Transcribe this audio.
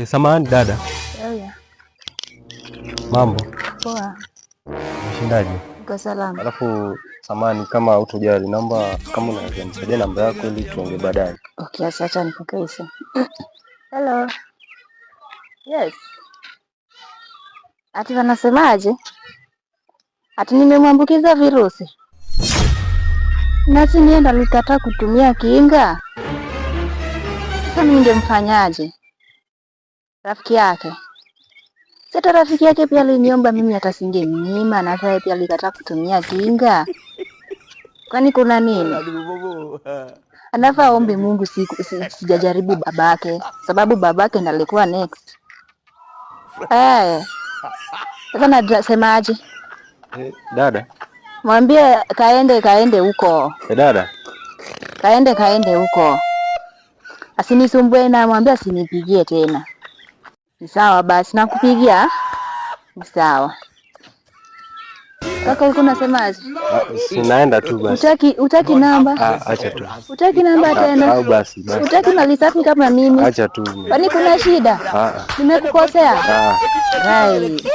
Samahani dada. Yeah. Mambo Poa. Mshindaji? Kwa salama. Alafu samahani kama utojali, naomba kama unaweza nisaidia namba yako ili tuongee baadaye. Okay, acha nipokee simu. Hello. Yes. Ati wanasemaje? Ati nimemwambukiza virusi. Nasi nienda nikataa kutumia kinga. Sasa mimi ningemfanyaje? Rafiki yake. Sasa rafiki yake pia aliniomba mimi hata singemnyima, na sasa pia alikataa kutumia kinga. Kwani kuna nini? Anafaa ombe Mungu sijajaribu babake, sababu babake ndiye alikuwa next. Sasa nasemaje? Dada. Mwambie kaende huko. Dada. Kaende huko. Asinisumbue, na mwambie asinipigie tena. Ni sawa basi, nakupigia. Ni sawa. Kaka ulikuwa unasemaje? Sinaenda tu basi. Utaki namba? Acha tu. Utaki namba tena? Au basi. Utaki mali safi kama mimi? Acha tu. Kwani kuna shida? Nimekukosea? Right.